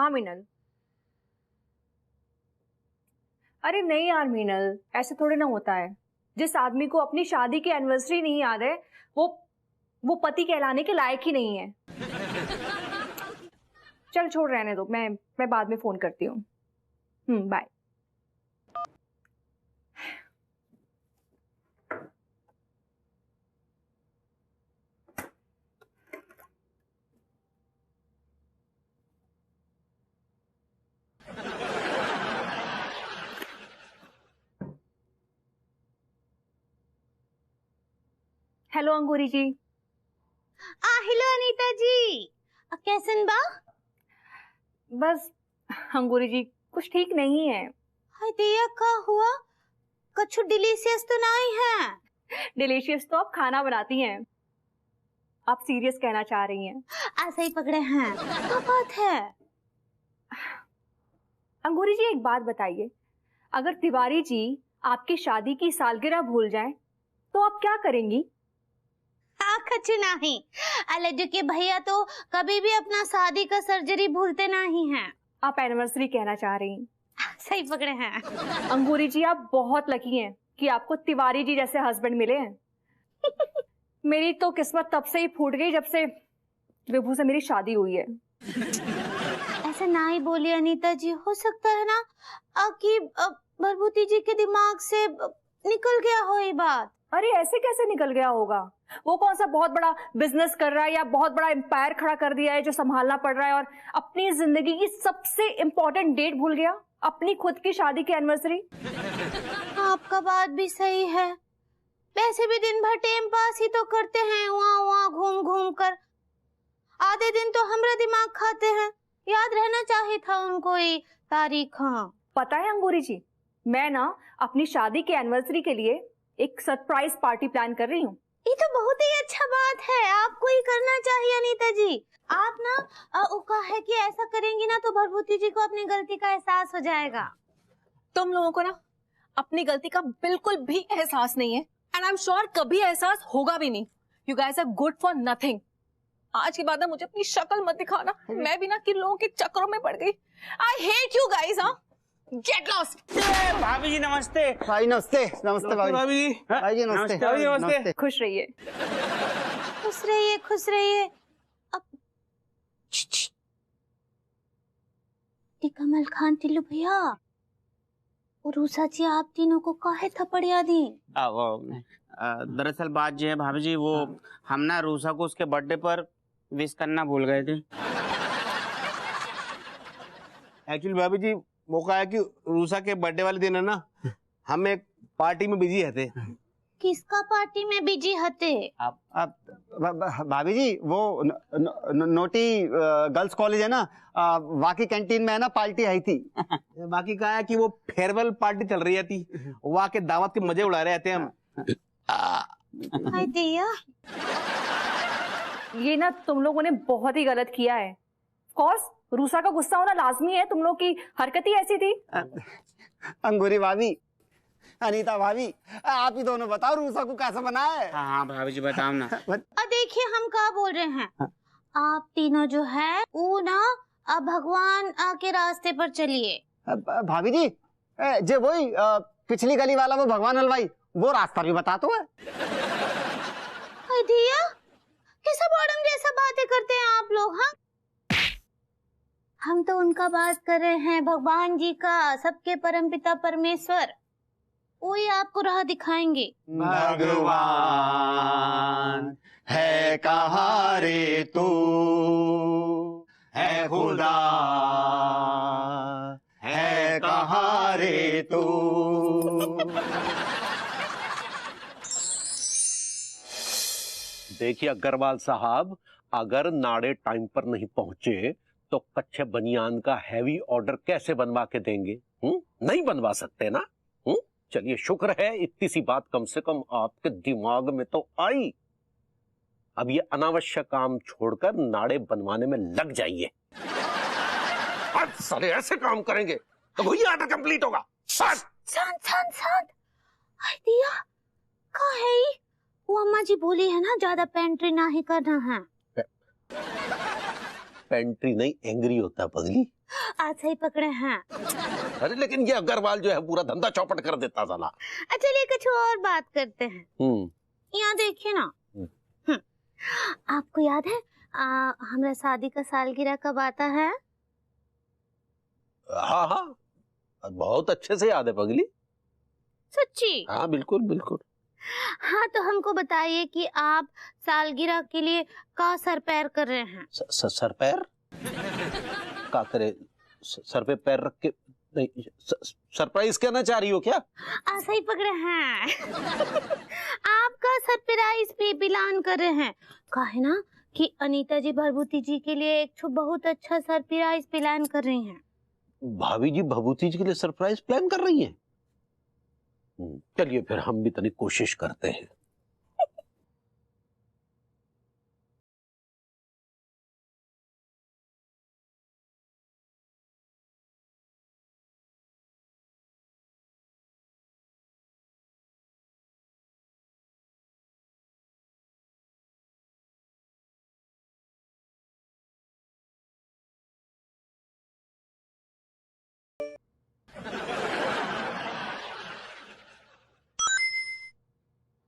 हाँ मीनल। अरे नहीं यार मीनल, ऐसे थोड़े ना होता है। जिस आदमी को अपनी शादी की एनिवर्सरी नहीं याद है वो पति कहलाने के लायक ही नहीं है। चल छोड़, रहने दो, मैं बाद में फोन करती हूँ। बाय। हेलो अंगूरी जी। हेलो अनीता जी, कैसन बा? बस अंगूरी जी कुछ ठीक नहीं है। हाय दिया, का हुआ? कुछ डिलीशियस तो नहीं है? डिलीशियस तो आप खाना बनाती हैं। आप सीरियस कहना चाह रही हैं? ऐसे ही पकड़े हैं। क्या बात है? अंगूरी जी एक बात बताइए, अगर तिवारी जी आपकी शादी की सालगिरह भूल जाएं तो आप क्या करेंगी? कुछ नहीं, अलजू के भैया तो कभी भी अपना शादी का सर्जरी भूलते नहीं हैं। आप एनिवर्सरी कहना चाह रही हैं? सही पकड़े हैं। अंगूरी जी आप बहुत लकी हैं कि आपको तिवारी जी जैसे हस्बैंड मिले हैं। मेरी तो किस्मत तब से ही फूट गई जब से विभू से मेरी शादी हुई है। ऐसा ना ही बोलिए अनीता जी, हो सकता है ना कि भरभूति जी के दिमाग से निकल गया हो ये बात। अरे ऐसे कैसे निकल गया होगा? वो कौन सा बहुत बड़ा बिजनेस कर रहा है या बहुत बड़ा एम्पायर खड़ा कर दिया है जो संभालना पड़ रहा है और अपनी जिंदगी की सबसे इंपॉर्टेंट डेट भूल गया, अपनी खुद की शादी की एनिवर्सरी। आपका बात भी सही है, वैसे भी दिन भर टाइम पास ही तो करते हैं वहाँ वहाँ घूम घूम कर। आधे दिन तो हमारा दिमाग खाते हैं, याद रहना चाहिए था उनको ये तारीख। हाँ पता है अंगूरी जी, मैं ना अपनी शादी की एनिवर्सरी के लिए एक सरप्राइज पार्टी प्लान कर रही हूँ। ये तो बहुत ही अच्छा बात है, आपको ही करना चाहिए अनीता जी। आप ना वो कहा है कि ऐसा करेंगी ना तो भरभूति जी को अपनी गलती का एहसास हो जाएगा। तुम लोगों को ना अपनी गलती का बिल्कुल भी एहसास नहीं है, एंड आई एम श्योर कभी एहसास होगा भी नहीं। You guys are good for nothing. आज के बाद ना मुझे अपनी शक्ल मत दिखाना, मैं भी ना किन लोगों के चक्करों में पड़ गई। I hate you guys. हाँ गेट लॉस्ट। भाभी जी नमस्ते। भाई नमस्ते। नमस्ते भाई। भाभी जी। भाई जी नमस्ते। भाभी नमस्ते। खुश रहिए। खुश रहिए खुश रहिए। अब कमल खान टिल्लू भैया और रूसा जी आप तीनों को काहे थप्पड़िया दी? दरअसल बात ये है भाभी जी, वो हम ना रूसा को उसके बर्थडे पर विश करना भूल गए थे। एक्चुअली भाभी जी वो कहा है कि रूसा के बर्थडे वाले दिन है ना, हम एक पार्टी में बिजी थे। किसका पार्टी में बिजी हते? भाभी जी वो नोटी गर्ल्स कॉलेज है ना, वहाँ की कैंटीन में है ना पार्टी आई थी। बाकी कहा है कि वो फेयरवेल पार्टी चल रही थी, वहाँ के दावत के मजे उड़ा रहे थे हम। हाय दिया, ये ना तुम लोगों ने बहुत ही गलत किया है। कोर्स रूसा का गुस्सा होना लाजमी है, तुम लोग की हरकत ही ऐसी थी। अंगूरी भाभी, अनीता भाभी, आप ही दोनों बताओ रूसा को कैसा बना है। हाँ भाभी जी बताओ ना। देखिए हम क्या बोल रहे हैं, आप तीनों जो है वो ना अब भगवान के रास्ते पर चलिए। भाभी जी जे वही पिछली गली वाला वो भगवान हलवाई, वो रास्ता भी बता तो है। दिया कैसा बॉडम जैसा बातें करते हैं आप लोग। हाँ हम तो उनका बात कर रहे हैं, भगवान जी का, सबके परमपिता परमेश्वर, वही आपको राह दिखाएंगे। भगवान है कहाँ रे तू, है खुदा है कहाँ रे तू। देखिए अग्रवाल साहब, अगर नाड़े टाइम पर नहीं पहुंचे तो कच्चे बनियान का हैवी ऑर्डर कैसे बनवा के देंगे? नहीं बनवा सकते ना। चलिए शुक्र है इतनी सी बात कम से कम आपके दिमाग में तो आई। अब ये अनावश्यक काम छोड़कर नाड़े बनवाने में लग जाइए। साले ऐसे काम करेंगे तो वही आर्डर कंप्लीट होगा। शांत शांत शांत। दिया कहाँ है ये? वो अम्मा जी बोली है ना ज्यादा पेंट्री ना ही करना है। पेंट्री नहीं एंग्री होता पगली। आज सही पकड़े हैं। अरे लेकिन ये अग्रवाल जो है पूरा धंधा चौपट कर देता साला। चलिए कुछ और बात करते हैं। यहाँ देखिए ना। आपको याद है हमारा शादी का सालगिरह कब आता है? हाँ हाँ, बहुत अच्छे से याद है पगली। सच्ची? हाँ बिल्कुल बिल्कुल। हाँ तो हमको बताइए कि आप सालगिरह के लिए का सर पैर कर रहे हैं? सर पैर का करे? सर पे पैर रख के नहीं, सरप्राइज कहना चाह रही हो क्या? ऐसा ही पकड़े हैं। आपका सरप्राइज पे प्लान कर रहे हैं। कहे ना कि अनीता जी भभूति जी के लिए एक बहुत अच्छा सरप्राइज प्लान कर रही हैं। भाभी जी भभूति जी के लिए सरप्राइज प्लान कर रही हैं? चलिए फिर हम भी तनी कोशिश करते हैं।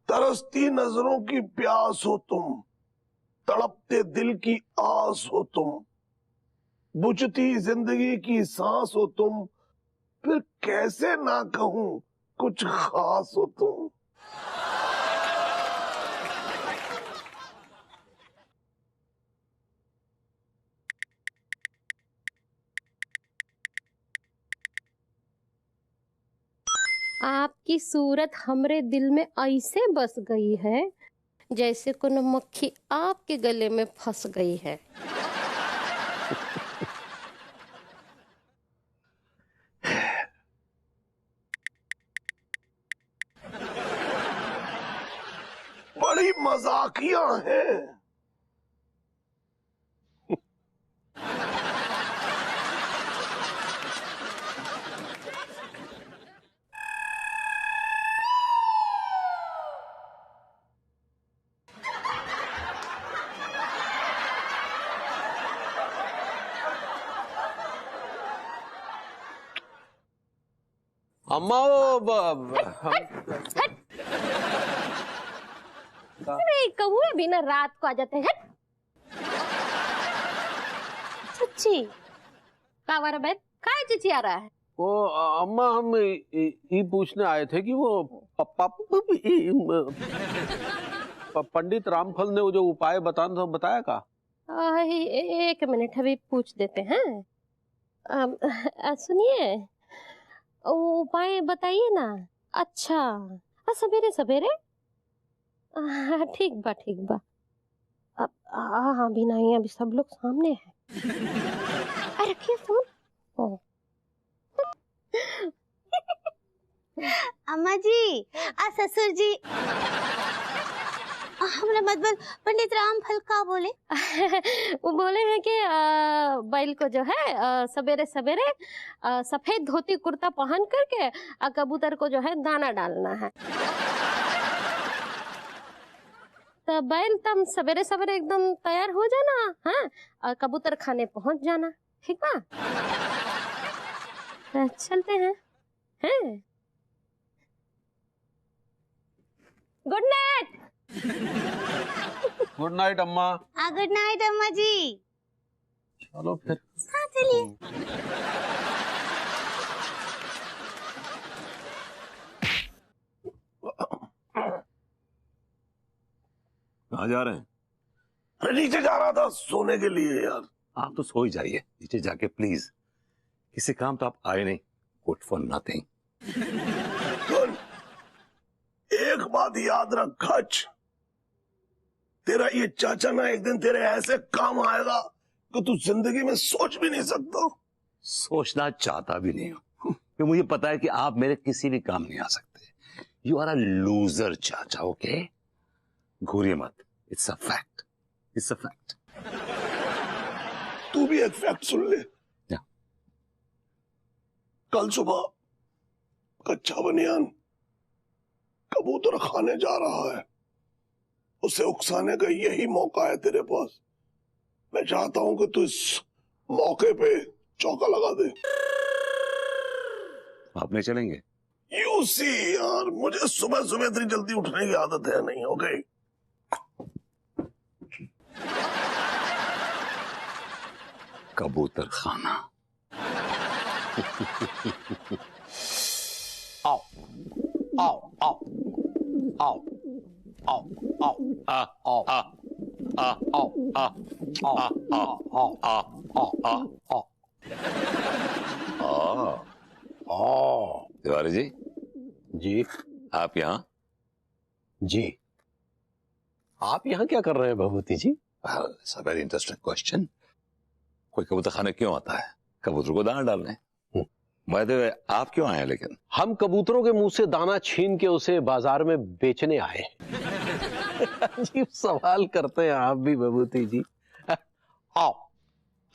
तरसती नजरों की प्यास हो तुम, तड़पते दिल की आस हो तुम, बुझती जिंदगी की सांस हो तुम, फिर कैसे ना कहूं कुछ खास हो तुम। आपकी सूरत हमरे दिल में ऐसे बस गई है जैसे कोनो मक्खी आपके गले में फंस गई है। बड़ी मजाकिया हैं। अम्मा नहीं कौवे भी ना रात को आ जाते हैं। सच्ची? कावर बैठ काय चिची आ रहा है? वो अम्मा हम ये पूछने आए थे कि वो पंडित रामफल ने वो जो उपाय बताना था बताया का? एक मिनट अभी पूछ देते हैं। सुनिए उपाय बताइए ना। अच्छा सवेरे सवेरे? ठीक बा ठीक बा। अब हाँ अभी नहीं, अभी सब लोग सामने हैं। रखिए फोन। अम्मा जी ससुर जी हमरा मतलब पंडित रामफल का बोले? वो बोले हैं कि बैल को जो है सवेरे सवेरे सफेद धोती कुर्ता पहन करके कबूतर को जो है दाना डालना है। तो बैल तुम सवेरे सवेरे एकदम तैयार हो जाना। हाँ और कबूतर खाने पहुंच जाना। ठीक बा? चलते हैं। Good night. गुड नाइट अम्मा। गुड नाइट अम्मा जी। चलो फिर। हाँ चलिए। कहाँ जा रहे हैं? अरे नीचे जा रहा था सोने के लिए यार। आप तो सो ही जाइए नीचे जाके प्लीज। किसी काम तो आप आए नहीं। Good for nothing. सुन, एक बात याद रख खच, तेरा ये चाचा ना एक दिन तेरे ऐसे काम आएगा कि तू जिंदगी में सोच भी नहीं सकता। सोचना चाहता भी नहीं हूं कि मुझे पता है कि आप मेरे किसी भी काम नहीं आ सकते। यू आर अ लूजर चाचा। ओके घूरिए मत। It's a fact. It's a fact. तू भी एक फैक्ट सुन ले। कल सुबह कच्चा बनियान कबूतर खाने जा रहा है। उसे उकसाने का यही मौका है तेरे पास। मैं चाहता हूं कि तू इस मौके पे चौका लगा दे। आप नहीं चलेंगे? यू सी यार, मुझे सुबह सुबह इतनी जल्दी उठने की आदत है नहीं। ओके कबूतर खाना। आओ आओ आओ आओ आओ आओ आ आओ आ आ आओ आ आओ आ आओ आ आओ आओ आ तिवारी जी, जी आप यहाँ? जी, आप यहाँ क्या कर रहे हैं Bhabhuti ji? It's a very interesting question. कोई कबूतर खाने क्यों आता है? कबूतर को दाना डालने। बाय द वे, आप क्यों आए? लेकिन हम कबूतरों के मुंह से दाना छीन के उसे बाजार में बेचने आए। अजीब सवाल करते हैं आप भी भभूति जी। आओ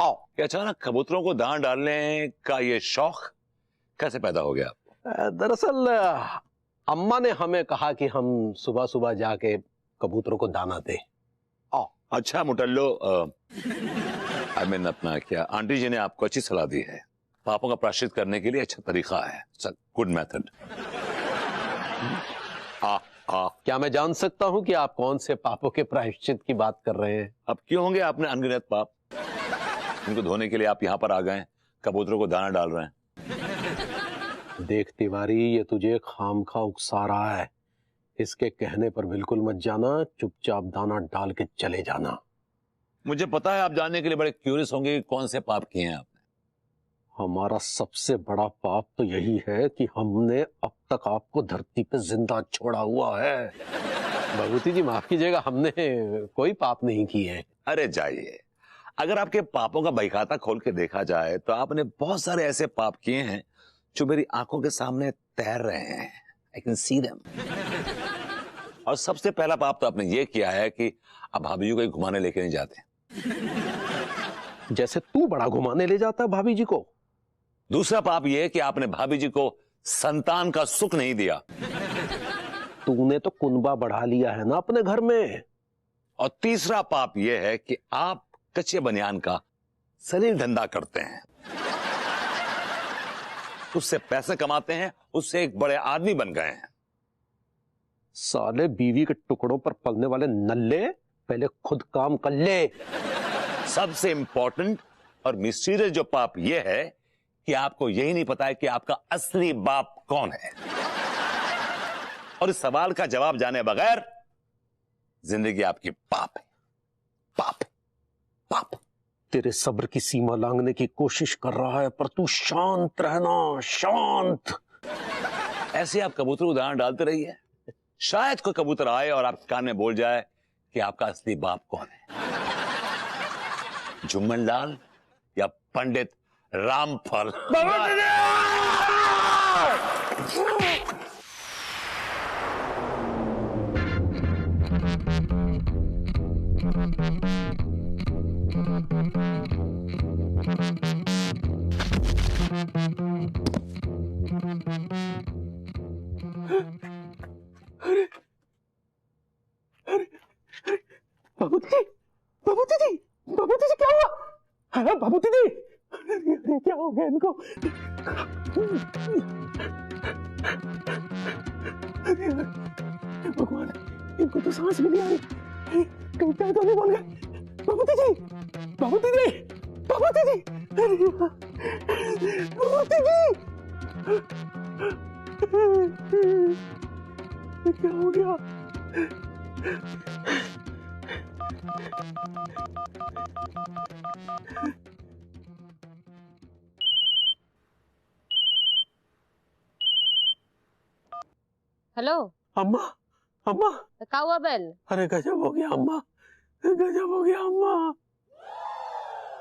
आओ। ये अचानक कबूतरों को दाना डालने का ये शौक कैसे पैदा हो गया? दरअसल अम्मा ने हमें कहा कि हम सुबह सुबह जाके कबूतरों को दाना दें। आओ। अच्छा मुटल्लो, आई मीन अपना क्या आंटी जी ने आपको अच्छी सलाह दी है। पापों का प्रायश्चित करने के लिए अच्छा तरीका है, गुड मेथड। क्या मैं जान सकता हूं कि आप कौन से पापों के प्रायश्चित की बात कर रहे हैं? अब क्यों होंगे आपने अनगिनत पाप? इनको धोने के लिए आप यहाँ पर आ गए, कबूतरों को दाना डाल रहे हैं। देख तिवारी, ये तुझे खामखा उकसा रहा है। इसके कहने पर बिल्कुल मत जाना, चुपचाप दाना डाल के चले जाना। मुझे पता है आप जानने के लिए बड़े क्यूरियस होंगे कि कौन से पाप किए हैं आपने। हमारा सबसे बड़ा पाप तो यही है कि हमने अब तक आपको धरती पे जिंदा छोड़ा हुआ है। भगवती जी माफ कीजिएगा, हमने कोई पाप नहीं किए हैं। अरे जाइए, अगर आपके पापों का बहीखाता खोल के देखा जाए तो आपने बहुत सारे ऐसे पाप किए हैं जो मेरी आंखों के सामने तैर रहे हैं। I can see them. और सबसे पहला पाप तो आपने ये किया है कि आप भाभी जी को कहीं घुमाने लेके नहीं जाते। जैसे तू बड़ा घुमाने ले जाता है भाभी जी को। दूसरा पाप यह है कि आपने भाभी जी को संतान का सुख नहीं दिया। तूने तो कुनबा बढ़ा लिया है ना अपने घर में। और तीसरा पाप यह है कि आप कच्चे बनियान का सलील धंधा करते हैं, उससे पैसे कमाते हैं, उससे एक बड़े आदमी बन गए हैं। साले बीवी के टुकड़ों पर पलने वाले नल्ले, पहले खुद काम कर ले। सबसे इंपॉर्टेंट और मिस्टीरियस जो पाप यह है कि आपको यही नहीं पता है कि आपका असली बाप कौन है। और इस सवाल का जवाब जाने बगैर जिंदगी आपकी पाप है, पाप है, पाप। तेरे सब्र की सीमा लांघने की कोशिश कर रहा है, पर तू शांत रहना, शांत। ऐसे आप कबूतर को दाना डालते रहिए, शायद कोई कबूतर आए और आपके कान में बोल जाए कि आपका असली बाप कौन है, जुम्मन लाल या पंडित रामफल। बाबूजी जी, बाबूजी जी क्या हुआ? हाँ बाबूजी जी, क्या हो गया इनको? भगवान, इनको तो सांस भी नहीं आ रही, कहीं पे तो नहीं बोल गए। बाबूजी जी, बाबूजी जी, बाबूजी जी, बाबूजी जी, क्या हो गया? हेलो अम्मा, अम्मा, क्या हुआ बेल? अरे गजब हो गया अम्मा, गजब हो गया अम्मा।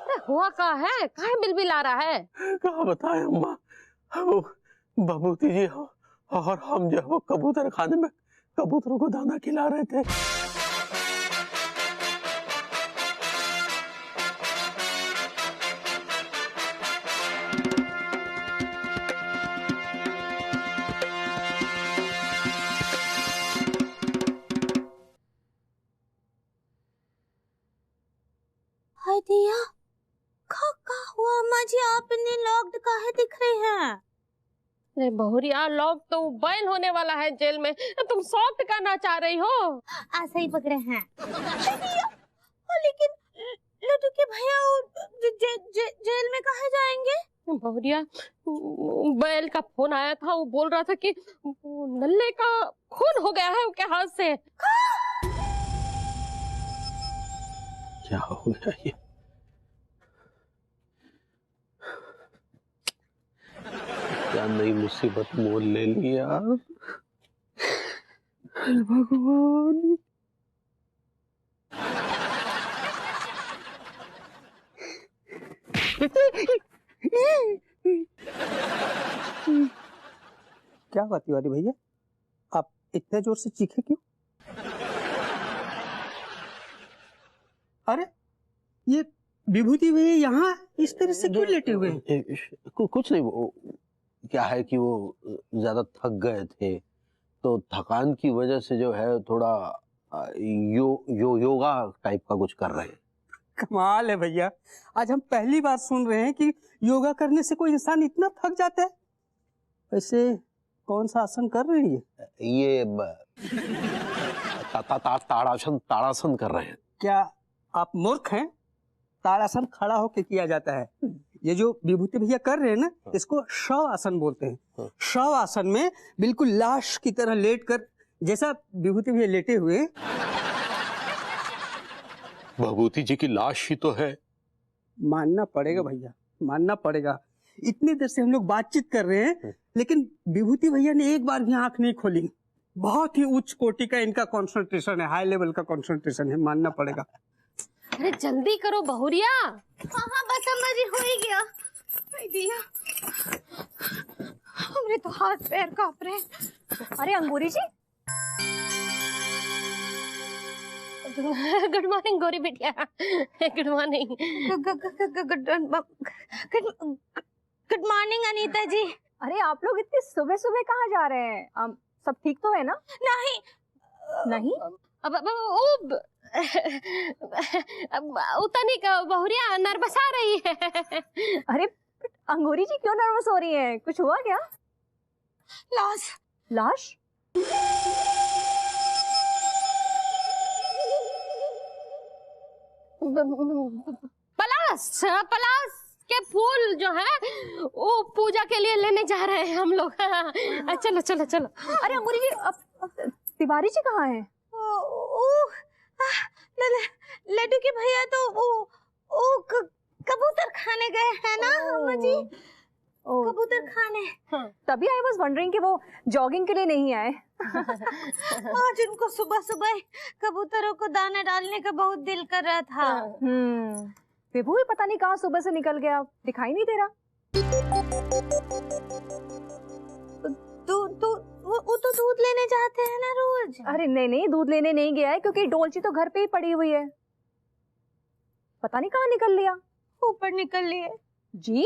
अरे हुआ क्या है? काहे बिलबिल आ रहा है? कहाँ बताए अम्मा, वो बाबूजी जी और हम जो वो कबूतर खाने में कबूतरों को दाना खिला रहे थे। हाय दिया, का हुआ अम्मा जी, आपने लॉक्ड काहे दिख रही हैं? अरे बहुरिया, लॉक तो बैन होने वाला है जेल में, तुम सॉफ्ट करना चाह रही हो? ऐसे ही पकड़े हैं। लेकिन लड्डू के भैया जेल में कहाँ जाएंगे? बहुरिया, बैल का फोन आया था, वो बोल रहा था कि नल्ले का खून हो गया है उसके हाथ से। क्या हो गया ये? क्या नई मुसीबत मोल ले लिया भगवान। क्या बात तिवारी भैया, आप इतने जोर से चीखे क्यों? अरे ये विभूति भैया यहाँ इस तरह से क्यों लेटे हुए हैं? कुछ नहीं, वो क्या है कि वो ज्यादा थक गए थे, तो थकान की वजह से जो है थोड़ा योगा टाइप का कुछ कर रहे हैं। कमाल है भैया, आज हम पहली बार सुन रहे हैं कि योगा करने से कोई इंसान इतना थक जाता है। वैसे कौन सा आसन कर रही है? ये ताड़ासन कर रहे हैं। क्या आप मूर्ख हैं? ताड़ासन खड़ा होके किया जाता है। ये जो विभूति भैया कर रहे हैं ना, इसको शव आसन बोलते हैं। शव आसन में बिल्कुल लाश की तरह लेटकर, जैसा विभूति भैया लेटे हुए। भभूति जी की लाश ही तो है। मानना पड़ेगा भैया, मानना पड़ेगा। इतनी देर से हम लोग बातचीत कर रहे हैं, लेकिन विभूति भैया ने एक बार भी आंख नहीं खोली। बहुत ही उच्च कोटि का इनका कंसंट्रेशन है, हाई लेवल का कंसंट्रेशन है, मानना पड़ेगा। अरे जल्दी करो बहुरिया। हाँ बस अम्मा जी, हो ही गया। हाय दिया, हमरे तो हाथ पैर कांप रहे हैं। अरे अंगूरी जी, गुड मॉर्निंग गौरी बिटिया। Good morning. Good morning Anita ji. अरे आप लोग इतनी सुबह सुबह कहाँ जा रहे हैं? सब ठीक तो है ना? नहीं नहीं? उतनी बहुरिया नर्वस आ रही है। अरे अंगूरी जी क्यों नर्वस हो रही हैं? कुछ हुआ क्या? लाश। लाश? पलाश के फूल जो है वो पूजा के लिए लेने जा रहे हैं हम लोग। चलो चलो चलो। अरे अंगूरी जी, अब तिवारी जी कहाँ हैं? लड्डू के भैया तो वो कबूतर खाने गए हैं ना अम्मा जी, कबूतर खाने। तभी आई वाज वंडरिंग कि वो जॉगिंग के लिए नहीं आए। आज उनको सुबह सुबह कबूतरों को दाना डालने का बहुत दिल कर रहा था। विभू भी पता नहीं कहाँ सुबह से निकल गया, दिखाई नहीं दे रहा। वो तो दूध लेने जाते हैं ना रोज। अरे नहीं नहीं, दूध लेने नहीं गया है, क्योंकि डोलची तो घर पे ही पड़ी हुई है। पता नहीं कहाँ निकल लिया। ऊपर निकल लिए जी।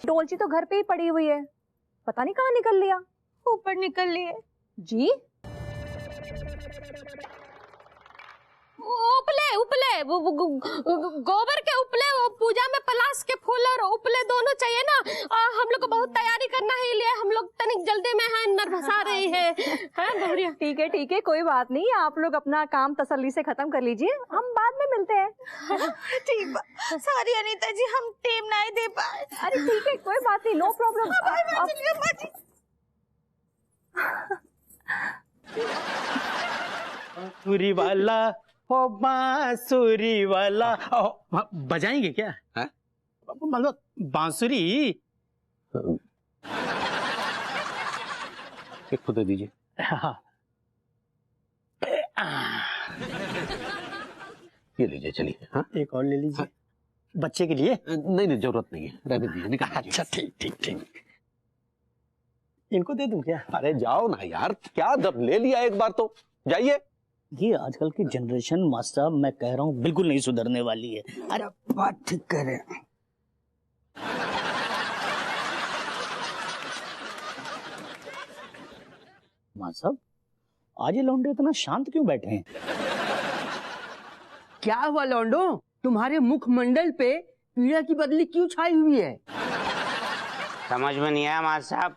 डोलची तो घर पे ही पड़ी हुई है, पता नहीं कहाँ निकल लिया। ऊपर निकल लिए जी। उपले उपले गोबर के उपले, वो पूजा में पलाश के फूल और उपले दोनों चाहिए ना। हम लोग को बहुत तैयारी करना है, लिए हम लोग तनिक जल्दी में हैं, नर्वस आ रही है। ठीक है, कोई बात नहीं। आप लोग अपना काम तसल्ली से खत्म कर लीजिए, हम बाद में मिलते हैं। ठीक, सॉरी अनीता जी, हम टेम नहीं दे पाए। अरे ठीक है, कोई बात नहीं, नो प्रॉब्लम। बांसुरी वाला हो, बांसुरी वाला। बजाएंगे क्या? मतलब बांसुरी। एक खुद दे दीजिए। हाँ। ये लीजिए, चलिए। हाँ, एक और ले लीजिए। बच्चे के लिए? नहीं जरूरत नहीं है, रहने दीजिए, निकाल दीजिए। अच्छा ठीक। इनको दे दूं क्या? अरे जाओ ना यार, क्या जब ले लिया एक बार तो जाइए। ये आजकल की जनरेशन मास्टर साहब, मैं कह रहा हूँ बिल्कुल नहीं सुधरने वाली है। अरे बात ठीक कह रहे हैं। मास्टर साहब, आज ये लौंडे इतना शांत क्यों बैठे हैं? क्या हुआ लौंडो, तुम्हारे मुखमंडल पे पीड़ा की बदली क्यों छाई हुई है? समझ में नहीं आया मास्टर साहब,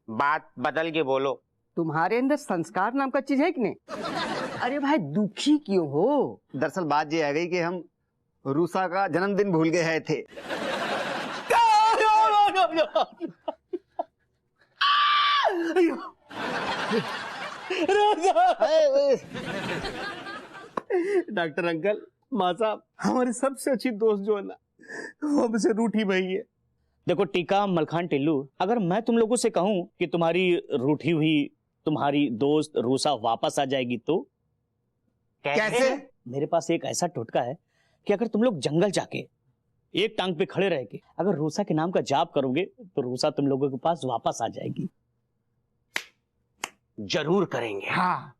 बात बदल के बोलो। तुम्हारे अंदर संस्कार नाम का चीज है कि नहीं? अरे भाई दुखी क्यों हो? दरअसल बात ये आ गई कि हम रूसा का जन्मदिन भूल गए थे। डॉक्टर अंकल, माँ साहब, हमारी सबसे अच्छी दोस्त जो है ना, वो हमसे रूठी भई है। देखो टीका मलखान टिल्लू, अगर मैं तुम लोगों से कहूं कि तुम्हारी रूठी हुई तुम्हारी दोस्त रूसा वापस आ जाएगी तो कैसे? मेरे पास एक ऐसा टोटका है कि अगर तुम लोग जंगल जाके एक टांग पे खड़े रह के अगर रूसा के नाम का जाप करोगे तो रूसा तुम लोगों के पास वापस आ जाएगी। जरूर करेंगे। हाँ